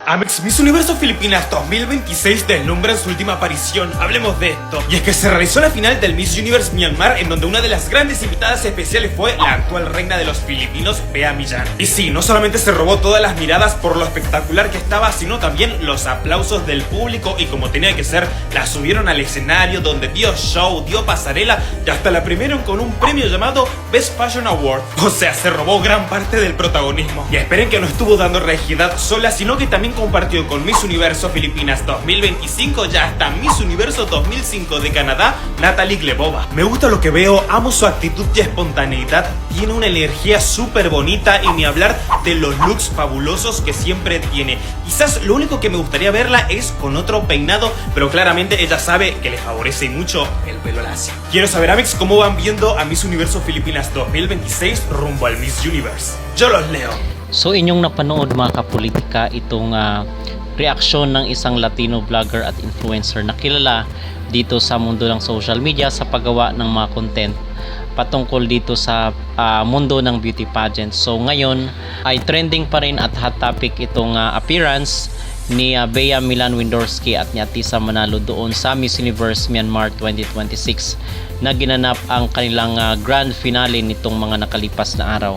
Amex Miss Universo Filipinas 2026 deslumbra en su última aparición. Hablemos de esto. Y es que se realizó la final del Miss Universe Myanmar, en donde una de las grandes invitadas especiales fue la actual reina de los filipinos, Bea Millán. Y sí, no solamente se robó todas las miradas por lo espectacular que estaba, sino también los aplausos del público, y como tenía que ser, la subieron al escenario donde dio show, dio pasarela y hasta la premiaron con un premio llamado Best Fashion Award. O sea, se robó gran parte del protagonismo. Y esperen que no estuvo dando regidad sola, sino que también compartió con Miss Universo Filipinas 2025 y hasta Miss Universo 2005 de Canadá, Natalie Glebova. Me gusta lo que veo, amo su actitud y espontaneidad, tiene una energía súper bonita, y ni hablar de los looks fabulosos que siempre tiene. Quizás lo único que me gustaría verla es con otro peinado, pero claramente ella sabe que le favorece mucho el pelo lacio. Quiero saber, Amex, cómo van viendo a Miss Universo Filipinas 2026 rumbo al Miss Universe. Yo los leo. So inyong napanood mga kapolitika itong reaksyon ng isang Latino vlogger at influencer na kilala dito sa mundo ng social media sa paggawa ng mga content patungkol dito sa mundo ng beauty pageant. So ngayon ay trending pa rin at hot topic itong appearance ni Bea Milan Windorski at ni Atisa Manalo doon sa Miss Universe Myanmar 2026 na ginanap ang kanilang grand finale nitong mga nakalipas na araw.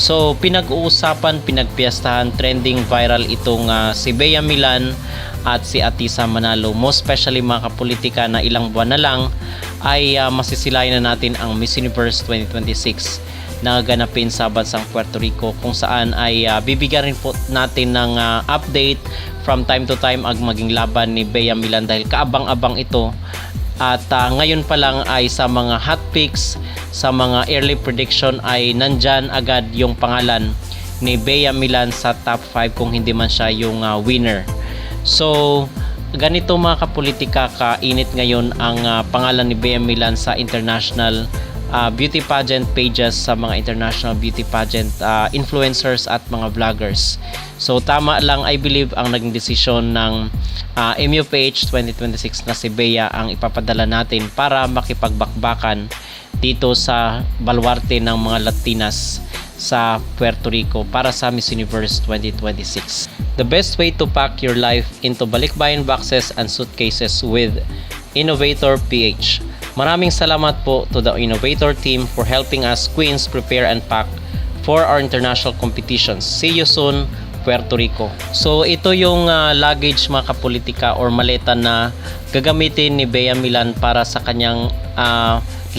So pinag-uusapan, pinagpiestahan, trending viral itong si Bea Milan at si Atisa Manalo. Most especially mga kapolitika na ilang buwan na lang ay masisilayan na natin ang Miss Universe 2026 na gaganapin sa bansang Puerto Rico, kung saan ay bibigyan rin po natin ng update from time to time ang maging laban ni Bea Milan, dahil kaabang-abang ito. At ngayon pa lang ay sa mga hot picks, sa mga early prediction ay nandyan agad yung pangalan ni Bea Milan sa top 5 kung hindi man siya yung winner. So ganito mga kapolitika kainit ngayon ang pangalan ni Bea Milan sa international beauty pageant pages, sa mga international beauty pageant influencers at mga vloggers. So tama lang, I believe, ang naging desisyon ng MUPH 2026 na si Bea ang ipapadala natin para makipagbakbakan dito sa baluarte ng mga Latinas sa Puerto Rico para sa Miss Universe 2026. The best way to pack your life into balikbayan boxes and suitcases with Innovator PH. Maraming salamat po to the Innovator team for helping us Queens prepare and pack for our international competitions. See you soon, Puerto Rico. So ito yung luggage mga kapolitika or maleta na gagamitin ni Bea Milan para sa kanyang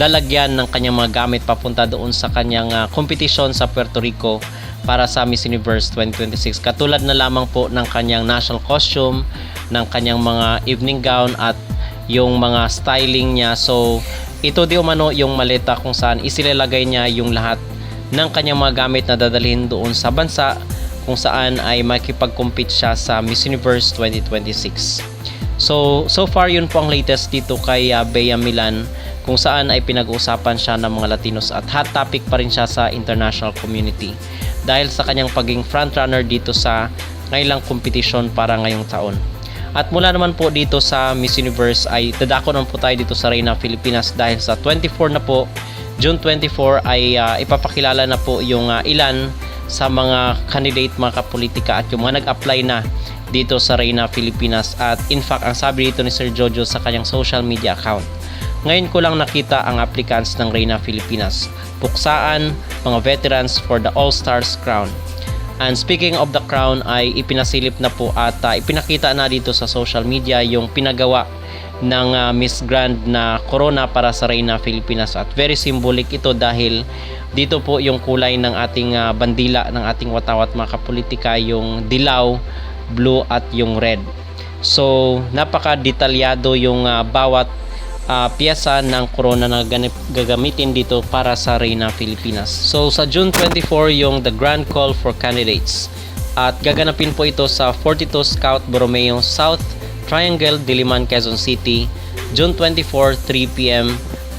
lalagyan ng kanyang mga gamit papunta doon sa kanyang competition sa Puerto Rico para sa Miss Universe 2026. Katulad na lamang po ng kanyang national costume, ng kanyang mga evening gown at yung mga styling niya. So ito di umano yung maleta kung saan isilalagay niya yung lahat ng kanyang mga gamit na dadalhin doon sa bansa kung saan ay makikipag-compete siya sa Miss Universe 2026. So far yun po ang latest dito kay Bea Milan, kung saan ay pinag-uusapan siya ng mga Latinos at hot topic pa rin siya sa international community dahil sa kanyang pagiging frontrunner dito sa ngayong competition para ngayong taon. At mula naman po dito sa Miss Universe ay dadako naman po tayo dito sa Reina Filipinas, dahil sa 24 na po, June 24 ay ipapakilala na po yung ilan sa mga candidate mga kapolitika at yung mga nag-apply na dito sa Reina Filipinas. At in fact, ang sabi dito ni Sir Jojo sa kanyang social media account, ngayon ko lang nakita ang applicants ng Reina Filipinas. Puksaan, mga veterans for the All-Stars Crown. And speaking of the crown ay ipinasilip na po at ipinakita na dito sa social media yung pinagawa ng Miss Grand na corona para sa Reina Filipinas. At very symbolic ito dahil dito po yung kulay ng ating bandila ng ating watawat mga kapolitika, yung dilaw, blue at yung red. So napaka-detalyado yung bawat piyesa ng corona na gagamitin dito para sa Reina Filipinas. So sa June 24 yung the grand call for candidates, at gaganapin po ito sa 42 Scout Borromeo South Triangle, Diliman, Quezon City, June 24, 3 p.m.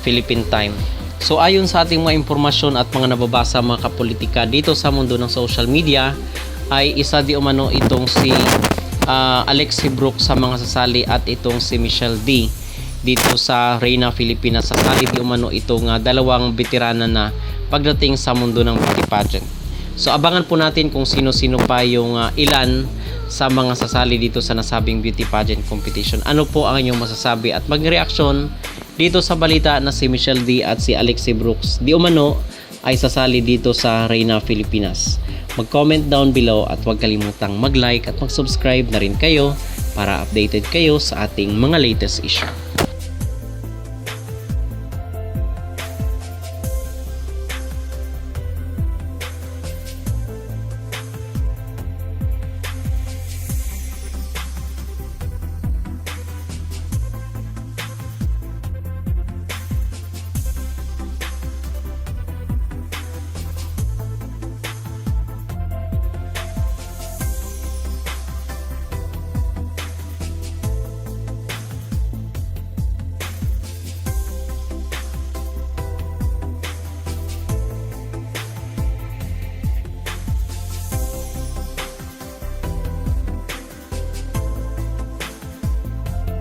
Philippine time. So ayon sa ating mga impormasyon at mga nababasa mga kapolitika dito sa mundo ng social media, ay isa di umano itong si Alexi Brooks sa mga sasali at itong si Michelle D dito sa Reina Filipinas. Sasali di umano itong dalawang veterana na pagdating sa mundo ng beauty pageant. So abangan po natin kung sino-sino pa yung ilan sa mga sasali dito sa nasabing beauty pageant competition. Ano po ang inyong masasabi at magreaksyon dito sa balita na si Michelle D at si Alexie Brooks di umano ay sasali dito sa Reina Filipinas? Mag-comment down below at huwag kalimutang mag-like at mag-subscribe na rin kayo para updated kayo sa ating mga latest issue.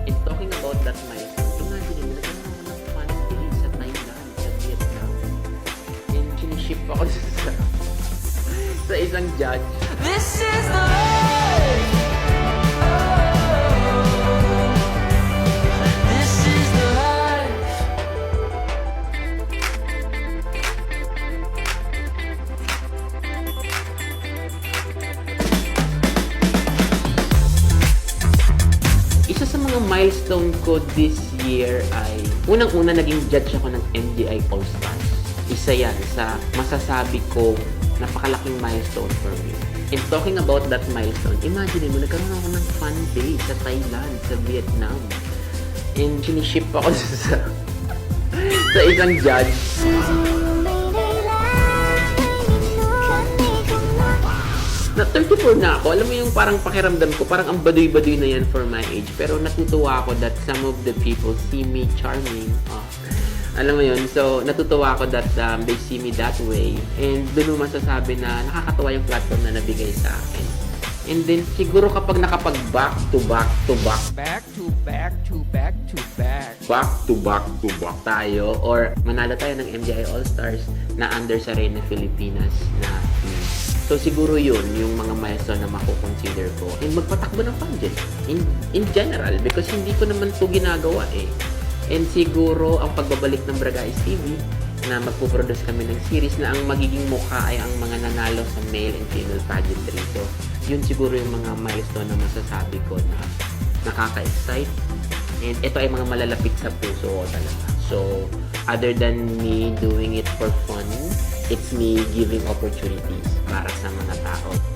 And talking about that milestone, imagine mo, nagkaroon ako ng fun day sa Thailand, sa Vietnam. And siniship ako sa isang judge. This is the life. This is the life. Isa sa mga milestone ko this year ay unang-una naging judge ako ng MGI All-Stars. Isa yan sa masasabi ko napakalaking milestone for me. And talking about that milestone, imagine mo, nagkaroon ako ng fun day sa Thailand, sa Vietnam. And siniship ako sa isang judge. Na 34 na ako, alam mo yung parang pakiramdam ko, parang ang baduy-baduy na yan for my age. Pero natutuwa ako that some of the people see me charming. Alam mo yun, so natutuwa ako that they see me that way. And doon mo masasabi na nakakatawa yung platform na nabigay sa akin. And then siguro kapag nakapag back to back to back tayo or manalo tayo ng MGI All-Stars na under sa Reina Filipinas na team. So siguro yun yung mga milestone na mako-consider ko. And magpatakbo ng pageant in general because hindi ko naman to ginagawa eh. And siguro ang pagbabalik ng Bragais TV na magpo-produce kami ng series na ang magiging mukha ay ang mga nanalo sa male and female pageantry. So yun siguro yung mga milestone na masasabi ko na nakaka-excite. And ito ay mga malalapit sa puso ko talaga. So other than me doing it for fun, it's me giving opportunities para sa mga tao.